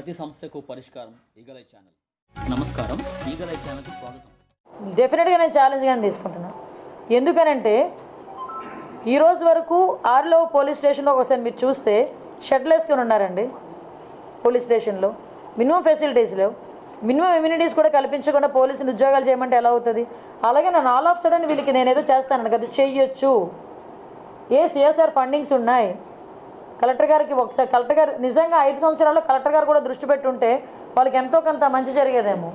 ప్రతి సమస్యకు పరిష్కారం ఈగలై ఛానల్. నమస్కారం, ఈగలై ఛానల్కి స్వాగతం. డెఫినెట్గా నేను ఛాలెంజ్గా తీసుకుంటున్నాను. ఎందుకనంటే ఈరోజు వరకు ఆర్లో పోలీస్ స్టేషన్లో ఒకసారి మీరు చూస్తే షెడ్లు వేసుకొని ఉన్నారండి. పోలీస్ స్టేషన్లో మినిమం ఫెసిలిటీస్ లేవు, మినిమం ఇమ్యూనిటీస్ కూడా కల్పించకుండా పోలీసులు ఉద్యోగాలు చేయమంటే ఎలా అవుతుంది? అలాగే నేను ఆల్ ఆఫ్ సడన్ వీళ్ళకి నేను ఏదో చేస్తాను కదా, చెయ్యొచ్చు. సిఎస్ఆర్ ఫండింగ్స్ ఉన్నాయి. కలెక్టర్ గారికి ఒకసారి కలెక్టర్ గారు నిజంగా 5 సంవత్సరాల్లో కలెక్టర్ గారు కూడా దృష్టి పెట్టుంటే వాళ్ళకి ఎంతో కొంత మంచి జరిగేదేమో.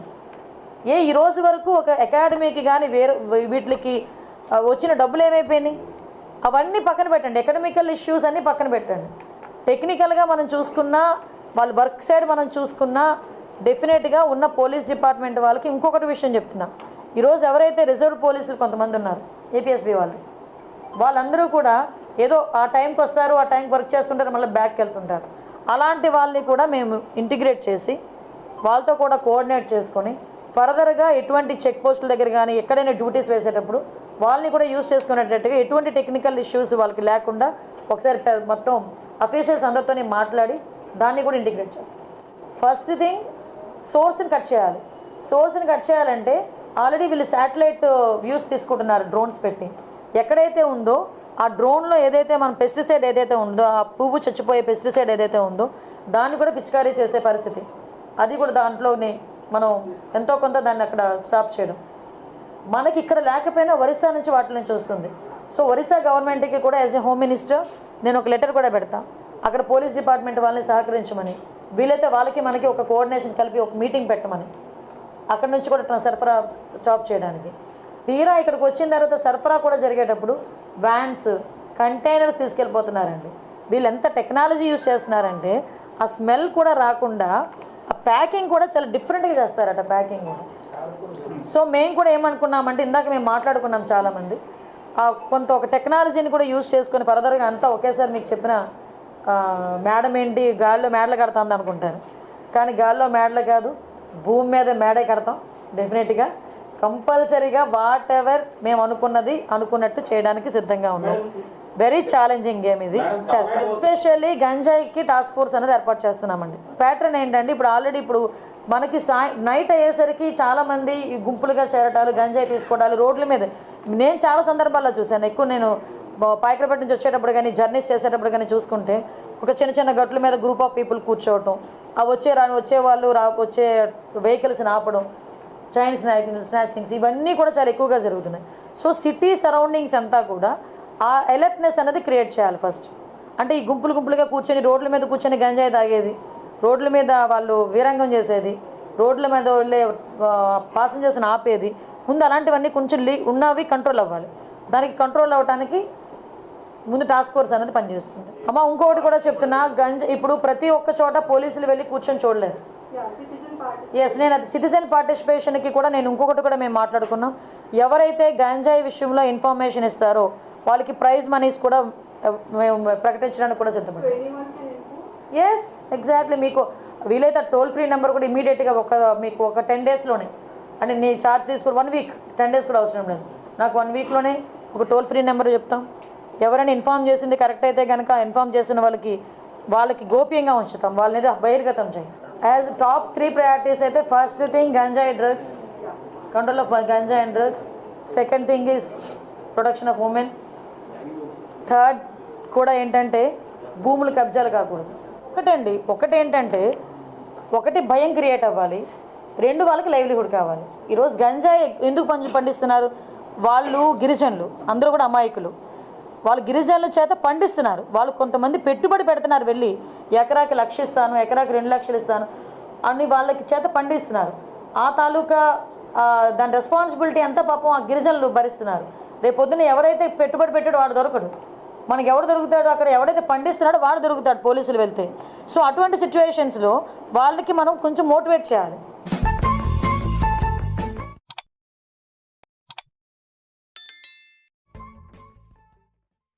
ఈ రోజు వరకు ఒక అకాడమీకి కానీ వీటికి వచ్చిన డబ్బులు ఏమైపోయినాయి? అవన్నీ పక్కన పెట్టండి. ఎకడమికల్ ఇష్యూస్ అన్నీ పక్కన పెట్టండి. టెక్నికల్గా మనం చూసుకున్నా, వాళ్ళ వర్క్ సైడ్ మనం చూసుకున్నా, డెఫినెట్గా ఉన్న పోలీస్ డిపార్ట్మెంట్ వాళ్ళకి ఇంకొకటి విషయం చెప్తున్నా. ఈరోజు ఎవరైతే రిజర్వ్ పోలీసులు కొంతమంది ఉన్నారు, ఏపీఎస్బీ వాళ్ళందరూ కూడా ఏదో ఆ టైంకి వస్తారు, ఆ టైంకి వర్క్ చేస్తుంటారు, మళ్ళీ బ్యాక్కి వెళ్తుంటారు. అలాంటి వాళ్ళని కూడా మేము ఇంటిగ్రేట్ చేసి వాళ్ళతో కూడా కోఆర్డినేట్ చేసుకొని ఫర్దర్గా ఎటువంటి చెక్ పోస్టుల దగ్గర కానీ ఎక్కడైనా డ్యూటీస్ వేసేటప్పుడు వాళ్ళని కూడా యూజ్ చేసుకునేటట్టుగా ఎటువంటి టెక్నికల్ ఇష్యూస్ వాళ్ళకి లేకుండా ఒకసారి మొత్తం అఫీషియల్స్ అందరితో మాట్లాడి దాన్ని కూడా ఇంటిగ్రేట్ చేస్తాం. ఫస్ట్ థింగ్ సోర్స్ని కట్ చేయాలి. సోర్స్ని కట్ చేయాలంటే ఆల్రెడీ వీళ్ళు శాటిలైట్ వ్యూస్ తీసుకుంటున్నారు డ్రోన్స్ పెట్టి. ఎక్కడైతే ఉందో ఆ డ్రోన్లో ఏదైతే మన పెస్టిసైడ్ ఏదైతే ఉందో, ఆ పువ్వు చచ్చిపోయే పెస్టిసైడ్ ఏదైతే ఉందో దాన్ని కూడా పిచికారీ చేసే పరిస్థితి, అది కూడా దాంట్లోనే మనం ఎంతో కొంత దాన్ని అక్కడ స్టాప్ చేయడం. మనకి ఇక్కడ లేకపోయినా ఒరిస్సా నుంచి వాటి నుంచి వస్తుంది. సో ఒరిస్సా గవర్నమెంట్కి కూడా యాజ్ ఏ హోమ్ మినిస్టర్ నేను ఒక లెటర్ కూడా పెడతాను, అక్కడ పోలీస్ డిపార్ట్మెంట్ వాళ్ళని సహకరించమని, వీలైతే వాళ్ళకి మనకి ఒక కోఆర్డినేషన్ కలిపి ఒక మీటింగ్ పెట్టమని, అక్కడ నుంచి కూడా సరఫరా స్టాప్ చేయడానికి. తీరా ఇక్కడికి వచ్చిన తర్వాత సరఫరా కూడా జరిగేటప్పుడు వ్యాన్స్, కంటైనర్స్ తీసుకెళ్ళిపోతున్నారండి. వీళ్ళు ఎంత టెక్నాలజీ యూజ్ చేస్తున్నారంటే ఆ స్మెల్ కూడా రాకుండా ఆ ప్యాకింగ్ కూడా చాలా డిఫరెంట్గా చేస్తారట ప్యాకింగ్ కూడా. సో మేము కూడా ఏమనుకున్నామంటే, ఇందాక మేము మాట్లాడుకున్నాం చాలామంది, కొంత ఒక టెక్నాలజీని కూడా యూజ్ చేసుకొని ఫర్దర్గా అంతా ఒకేసారి మీకు చెప్పిన మేడం ఏంటి గాల్లో మేడలు కడతాంది అనుకుంటారు, కానీ గాల్లో మేడలు కాదు, భూమి మీద మేడే కడతాం. డెఫినెట్గా కంపల్సరీగా వాట్ ఎవర్ మేము అనుకున్నట్టు చేయడానికి సిద్ధంగా ఉన్నాం. వెరీ ఛాలెంజింగ్ గేమ్ ఇది చేస్తాం. ఎస్పెషల్లీ గంజాయికి టాస్క్ ఫోర్స్ అనేది ఏర్పాటు చేస్తున్నామండి. ప్యాటర్న్ ఏంటంటే ఇప్పుడు ఆల్రెడీ ఇప్పుడు మనకి నైట్ అయ్యేసరికి చాలామంది గుంపులుగా చేరటాలు, గంజాయి తీసుకోవడాలు రోడ్ల మీద నేను చాలా సందర్భాల్లో చూశాను. ఎక్కువ నేను పాయకరపేట నుంచి వచ్చేటప్పుడు కానీ జర్నీస్ చేసేటప్పుడు కానీ చూసుకుంటే ఒక చిన్న చిన్న గట్ల మీద గ్రూప్ ఆఫ్ పీపుల్ కూర్చోవటం, ఆ వచ్చే వాళ్ళు వచ్చే వెహికల్స్ని ఆపడం, చైన్ స్నాచింగ్స్ ఇవన్నీ కూడా చాలా ఎక్కువగా జరుగుతున్నాయి. సో సిటీ సరౌండింగ్స్ అంతా కూడా ఆ అలర్ట్నెస్ అనేది క్రియేట్ చేయాలి ఫస్ట్. అంటే ఈ గుంపులుగా కూర్చొని రోడ్ల మీద కూర్చొని గంజాయి తాగేది, రోడ్ల మీద వాళ్ళు వీరంగం చేసేది, రోడ్ల మీద వెళ్ళే పాసెంజర్స్ని ఆపేది, ముందు అలాంటివన్నీ కొంచెం ఉన్నవి కంట్రోల్ అవ్వాలి. దానికి కంట్రోల్ అవ్వడానికి ముందు టాస్క్ ఫోర్స్ అనేది పనిచేస్తుంది. ఇంకొకటి కూడా చెప్తున్నా, ఇప్పుడు ప్రతి ఒక్క చోట పోలీసులు వెళ్ళి కూర్చొని చూడలేదు. నేను అది సిటిజన్ పార్టిసిపేషన్కి కూడా నేను ఇంకొకటి కూడా మేము మాట్లాడుకున్నాం. ఎవరైతే గంజాయి విషయంలో ఇన్ఫర్మేషన్ ఇస్తారో వాళ్ళకి ప్రైజ్ మనీస్ కూడా మేము ప్రకటించడానికి కూడా సిద్ధపడ్డాం. ఎగ్జాక్ట్లీ. మీకు వీలైతే టోల్ ఫ్రీ నెంబర్ కూడా ఇమీడియట్గా మీకు ఒక 10 డేస్లోనే, అంటే నీ ఛార్జ్ తీసుకుని 1 వీక్ 10 డేస్ కూడా అవసరం లేదు, నాకు 1 వీక్లోనే ఒక టోల్ ఫ్రీ నెంబర్ చెప్తాం. ఎవరైనా ఇన్ఫామ్ చేసింది కరెక్ట్ అయితే కనుక ఇన్ఫామ్ చేసిన వాళ్ళకి గోప్యంగా ఉంచుతాం, వాళ్ళని బహిర్గతం చేయం. యాజ్ టాప్ 3 ప్రయారిటీస్ అయితే ఫస్ట్ థింగ్ గంజాయి డ్రగ్స్, కంట్రోల్ ఆఫ్ గంజాయి and drugs. Second thing is protection of women. Third కూడా ఏంటంటే భూములు కబ్జాలు కాకూడదు. ఒకటి ఏంటంటే భయం క్రియేట్ అవ్వాలి, 2 వాళ్ళకి లైవ్లీహుడ్ కావాలి. ఈరోజు గంజాయి ఎందుకు పండిస్తున్నారు? వాళ్ళు గిరిజనులు, అందరూ కూడా అమాయకులు, వాళ్ళు గిరిజనుల చేత పండిస్తున్నారు. వాళ్ళు కొంతమంది పెట్టుబడి పెడుతున్నారు, వెళ్ళి ఎకరాకి 1,00,000 ఇస్తాను, ఎకరాకి 2 లక్షలు ఇస్తాను అని వాళ్ళకి చేత పండిస్తున్నారు. ఆ తాలూకా దాని రెస్పాన్సిబిలిటీ అంతా పాపం ఆ గిరిజనులు భరిస్తున్నారు. రేపు పొద్దున్న ఎవరైతే పెట్టుబడి పెట్టాడో వాడు దొరకడు, మనకి ఎవడు దొరుకుతాడో, అక్కడ ఎవడైతే పండిస్తున్నాడో వాడు దొరుకుతాడు పోలీసులు వెళ్తే. సో అటువంటి సిచ్యువేషన్స్లో వాళ్ళకి మనం కొంచెం మోటివేట్ చేయాలి.